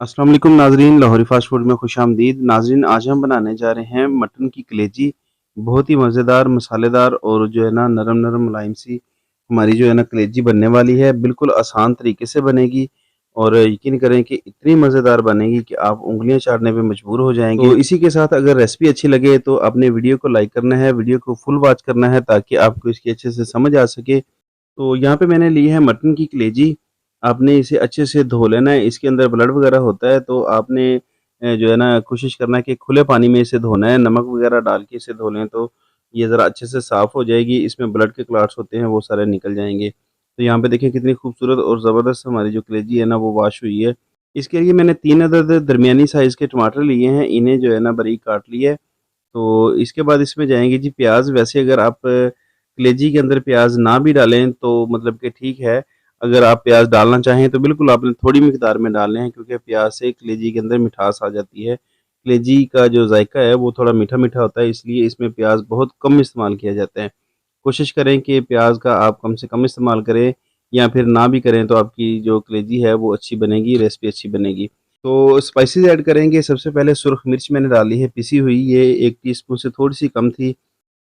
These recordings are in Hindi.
अस्सलाम वालेकुम नाज़रीन, लाहौरी फ़ास्ट फ़ूड में खुशामदीद। नाज़रीन, आज हम बनाने जा रहे हैं मटन की कलेजी। बहुत ही मज़ेदार, मसालेदार और जो है ना नरम-नरम मुलायम सी हमारी जो है ना कलेजी बनने वाली है। बिल्कुल आसान तरीके से बनेगी और यकीन करें कि इतनी मज़ेदार बनेगी कि आप उँगलियाँ चाटने पे मजबूर हो जाएँगे। तो इसी के साथ अगर रेसिपी अच्छी लगे तो आपने वीडियो को लाइक करना है, वीडियो को फुल वॉच करना है ताकि आपको इसकी अच्छे से समझ आ सके। तो यहाँ पे मैंने ली है मटन की कलेजी। आपने इसे अच्छे से धो लेना है, इसके अंदर ब्लड वगैरह होता है तो आपने जो है ना कोशिश करना है कि खुले पानी में इसे धोना है, नमक वगैरह डाल के इसे धो लें तो ये ज़रा अच्छे से साफ़ हो जाएगी, इसमें ब्लड के क्लॉट्स होते हैं वो सारे निकल जाएँगे। तो यहाँ पे देखिए कितनी खूबसूरत और ज़बरदस्त हमारी जो कलेजी है ना वो वॉश हुई है। इसके लिए मैंने 3 अदद दरमियानी साइज़ के टमाटर लिए हैं, इन्हें जो है ना बारीक काट लिया है। तो इसके बाद इसमें जाएँगे जी प्याज़। वैसे अगर आप कलेजी के अंदर प्याज़ ना भी डालें तो मतलब कि ठीक है। अगर आप प्याज़ डालना चाहें तो बिल्कुल आपने थोड़ी मिकदार में डालने हैं क्योंकि प्याज़ से कलेजी के अंदर मिठास आ जाती है। कलेजी का जो ज़ायका है वो थोड़ा मीठा-मीठा होता है इसलिए इसमें प्याज़ बहुत कम इस्तेमाल किया जाता है। कोशिश करें कि प्याज़ का आप कम से कम इस्तेमाल करें या फिर ना भी करें तो आपकी जो कलेजी है वो अच्छी बनेगी, रेसिपी अच्छी बनेगी। तो स्पाइसेस ऐड करेंगे, सबसे पहले सुरख मिर्च मैंने डाली है पिसी हुई, ये 1 टीस्पून से थोड़ी-सी कम थी।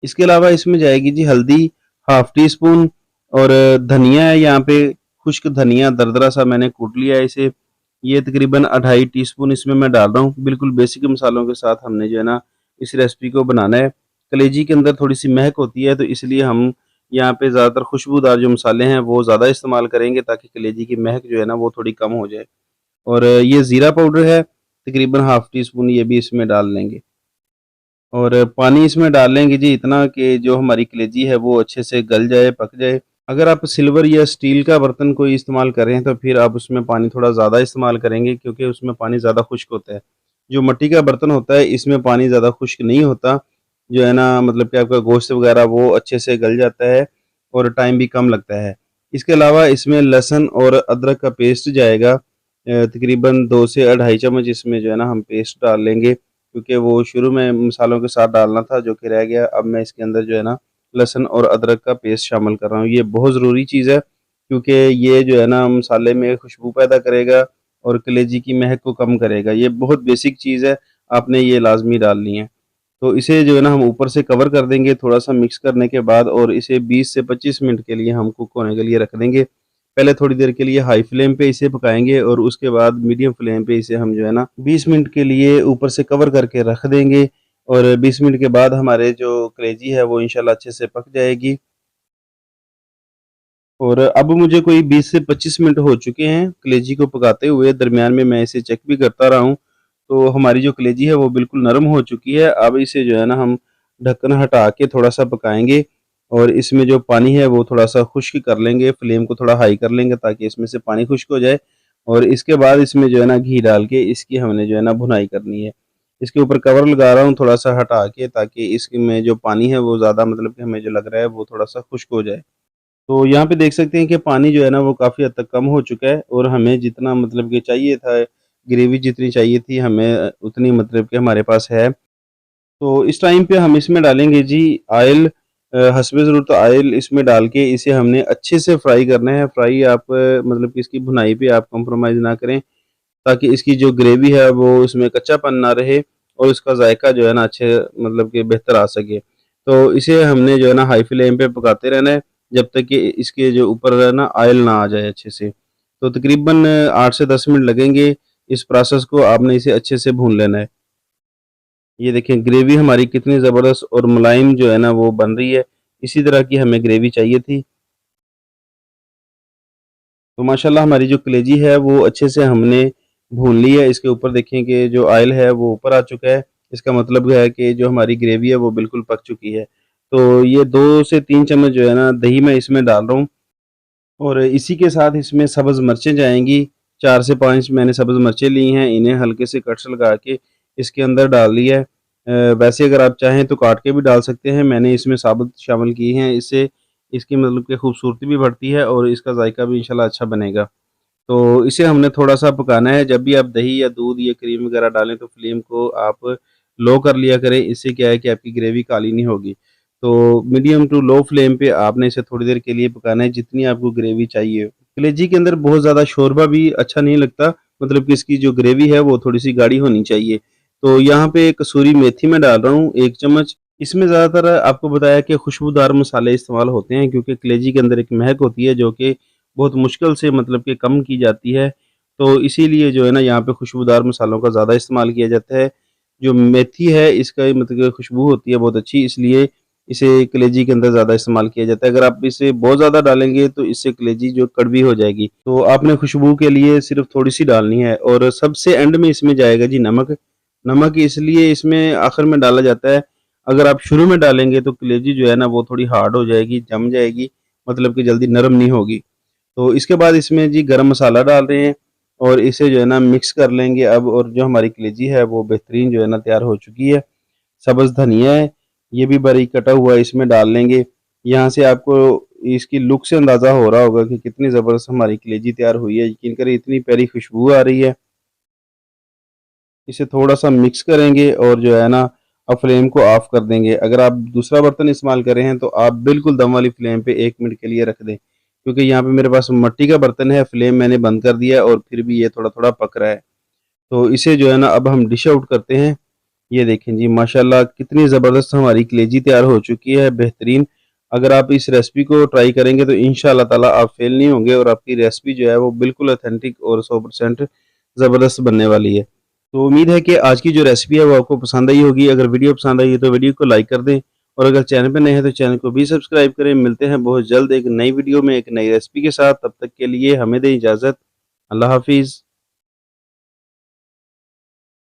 इसके अलावा इसमें जाएगी जी हल्दी, हाफ़ टी स्पून और धनिया है यहाँ पे, खुश्क धनिया दरदरा सा मैंने कूट लिया है इसे। ये तकरीबन 2.5 टीस्पून इसमें मैं डाल रहा हूँ। बिल्कुल बेसिक मसालों के साथ हमने जो है ना इस रेसिपी को बनाना है। कलेजी के अंदर थोड़ी-सी महक होती है तो इसलिए हम यहाँ पे ज़्यादातर खुशबूदार जो मसाले हैं वो ज़्यादा इस्तेमाल करेंगे ताकि कलेजी की महक जो है ना वो थोड़ी कम हो जाए। और ये ज़ीरा पाउडर है, तकरीबन हाफ़ टी स्पून ये भी इसमें डाल लेंगे। और पानी इसमें डाल लेंगे जी इतना कि जो हमारी कलेजी है वो अच्छे से गल जाए, पक जाए। अगर आप सिल्वर या स्टील का बर्तन कोई इस्तेमाल कर रहे हैं तो फिर आप उसमें पानी थोड़ा ज़्यादा इस्तेमाल करेंगे क्योंकि उसमें पानी ज़्यादा खुश्क होता है। जो मिट्टी का बर्तन होता है इसमें पानी ज़्यादा खुश्क नहीं होता, जो है ना मतलब कि आपका गोश्त वगैरह वो अच्छे से गल जाता है और टाइम भी कम लगता है। इसके अलावा इसमें लहसुन और अदरक का पेस्ट जाएगा, तकरीबन 2 से 2.5 चम्मच इसमें जो है ना हम पेस्ट डाल लेंगे। क्योंकि वो शुरू में मसालों के साथ डालना था जो कि रह गया। अब मैं इसके अंदर जो है ना लहसुन और अदरक का पेस्ट शामिल कर रहा हूँ। ये बहुत ज़रूरी चीज़ है क्योंकि ये जो है ना मसाले में खुशबू पैदा करेगा और कलेजी की महक को कम करेगा। ये बहुत बेसिक चीज़ है, आपने ये लाज़मी डालनी है। तो इसे जो है ना हम ऊपर से कवर कर देंगे थोड़ा-सा मिक्स करने के बाद और इसे 20 से 25 मिनट के लिए हम कुक होने के लिए रख देंगे। पहले थोड़ी देर के लिए हाई फ्लेम पे इसे पकाएँगे और उसके बाद मीडियम फ्लेम पे इसे हम जो है ना 20 मिनट के लिए ऊपर से कवर करके रख देंगे और 20 मिनट के बाद हमारे जो कलेजी है वो इंशाल्लाह अच्छे से पक जाएगी। और अब मुझे कोई 20 से 25 मिनट हो चुके हैं कलेजी को पकाते हुए, दरमियान में मैं इसे चेक भी करता रहा हूँ। तो हमारी जो कलेजी है वो बिल्कुल नरम हो चुकी है। अब इसे जो है ना हम ढक्कन हटा के थोड़ा-सा पकाएँगे और इसमें जो पानी है वो थोड़ा-सा खुश्क कर लेंगे, फ्लेम को थोड़ा हाई कर लेंगे ताकि इसमें से पानी खुश्क हो जाए और इसके बाद इसमें जो है ना घी डाल के इसकी हमने जो है ना भुनाई करनी है। इसके ऊपर कवर लगा रहा हूँ थोड़ा-सा हटा के ताकि इसमें जो पानी है वो ज़्यादा मतलब कि हमें जो लग रहा है वो थोड़ा-सा खुश्क हो जाए। तो यहाँ पे देख सकते हैं कि पानी जो है ना वो काफ़ी हद तक कम हो चुका है और हमें जितना मतलब कि चाहिए था, ग्रेवी जितनी चाहिए थी हमें उतनी मतलब कि हमारे पास है। तो इस टाइम पे हम इसमें डालेंगे जी ऑयल, हस्बे ज़रूरत ऑयल इसमें डाल के इसे हमने अच्छे से फ्राई करना है। फ्राई आप मतलब कि इसकी भुनाई पे आप कॉम्प्रोमाइज़ ना करें ताकि इसकी जो ग्रेवी है वो उसमें कच्चापन ना रहे और उसका ज़ायका जो है ना अच्छे मतलब कि बेहतर आ सके। तो इसे हमने जो है ना हाई फ्लेम पे पकाते रहना है जब तक कि इसके जो ऊपर है ना ऑयल ना आ जाए अच्छे से। तो तकरीबन 8 से 10 मिनट लगेंगे इस प्रोसेस को आपने इसे अच्छे से भून लेना है। ये देखें ग्रेवी हमारी कितनी ज़बरदस्त और मुलायम जो है ना वो बन रही है। इसी तरह की हमें ग्रेवी चाहिए थी। तो माशाल्लाह हमारी जो कलेजी है वो अच्छे से हमने भून ली है। इसके ऊपर देखें कि जो ऑयल है वो ऊपर आ चुका है। इसका मतलब है कि जो हमारी ग्रेवी है वो बिल्कुल पक चुकी है। तो ये 2 से 3 चम्मच जो है ना दही मैं इसमें डाल रहा हूँ और इसी के साथ इसमें सब्ज़ मिर्चें जाएँगी। 4 से 5 मैंने सब्ज़ मिर्चें ली हैं, इन्हें हल्के से कट्स लगा के इसके अंदर डाल दिया है। वैसे अगर आप चाहें तो काट के भी डाल सकते हैं, मैंने इसमें साबुत शामिल की हैं। इससे इसकी मतलब कि खूबसूरती भी बढ़ती है और इसका ज़ायका भी इंशाल्लाह अच्छा बनेगा। तो इसे हमने थोड़ा-सा पकाना है। जब भी आप दही या दूध या क्रीम वगैरह डालें तो फ्लेम को आप लो कर लिया करें। इससे क्या है कि आपकी ग्रेवी काली नहीं होगी। तो मीडियम टू लो फ्लेम पे आपने इसे थोड़ी देर के लिए पकाना है जितनी आपको ग्रेवी चाहिए। कलेजी के अंदर बहुत ज़्यादा शोरबा भी अच्छा नहीं लगता। मतलब कि इसकी जो ग्रेवी है वो थोड़ी-सी गाढ़ी होनी चाहिए। तो यहाँ पे कसूरी मेथी मैं डाल रहा हूँ 1 चम्मच। इसमें ज़्यादातर आपको बताया कि खुशबूदार मसाले इस्तेमाल होते हैं क्योंकि कलेजी के अंदर एक महक होती है जो कि बहुत मुश्किल से मतलब कि कम की जाती है। तो इसीलिए जो है ना यहाँ पे खुशबूदार मसालों का ज़्यादा इस्तेमाल किया जाता है। जो मेथी है इसका मतलब कि खुशबू होती है बहुत अच्छी, इसलिए इसे कलेजी के अंदर ज़्यादा इस्तेमाल किया जाता है। अगर आप इसे बहुत ज़्यादा डालेंगे तो इससे कलेजी जो कड़वी हो जाएगी। तो आपने खुशबू के लिए सिर्फ़ थोड़ी-सी डालनी है और सबसे एंड में इसमें जाएगा जी नमक। नमक इसलिए इसमें आखिर में डाला जाता है, अगर आप शुरू में डालेंगे तो कलेजी जो है ना वो थोड़ी हार्ड हो जाएगी, जम जाएगी, मतलब कि जल्दी नरम नहीं होगी। तो इसके बाद इसमें जी गरम मसाला डाल रहे हैं और इसे जो है ना मिक्स कर लेंगे अब, और जो हमारी कलेजी है वो बेहतरीन जो है ना तैयार हो चुकी है। सब्ज़ धनिया है, ये भी बारीक कटा हुआ इसमें डाल लेंगे। यहाँ से आपको इसकी लुक से अंदाज़ा हो रहा होगा कि कितनी ज़बरदस्त हमारी कलेजी तैयार हुई है। यकीन करें इतनी प्यारी खुशबू आ रही है। इसे थोड़ा-सा मिक्स करेंगे और जो है ना अब फ्लेम को ऑफ कर देंगे। अगर आप दूसरा बर्तन इस्तेमाल कर रहे हैं तो आप बिल्कुल दम वाली फ्लेम पे 1 मिनट के लिए रख दें। क्योंकि यहाँ पे मेरे पास मिट्टी का बर्तन है, फ्लेम मैंने बंद कर दिया है और फिर भी ये थोड़ा-थोड़ा पक रहा है। तो इसे जो है ना अब हम डिश आउट करते हैं। ये देखें जी माशाल्लाह कितनी ज़बरदस्त हमारी कलेजी तैयार हो चुकी है, बेहतरीन। अगर आप इस रेसिपी को ट्राई करेंगे तो इंशाअल्लाह ताला आप फेल नहीं होंगे और आपकी रेसिपी जो है वो बिल्कुल ऑथेंटिक और 100% ज़बरदस्त बनने वाली है। तो उम्मीद है कि आज की जो रेसिपी है वो आपको पसंद आई होगी। अगर वीडियो पसंद आई है तो वीडियो को लाइक कर दें और अगर चैनल पे नए हैं तो चैनल को भी सब्सक्राइब करें। मिलते हैं बहुत जल्द एक नई वीडियो में एक नई रेसिपी के साथ। तब तक के लिए हमें दें इजाज़त। अल्लाह हाफ़िज़।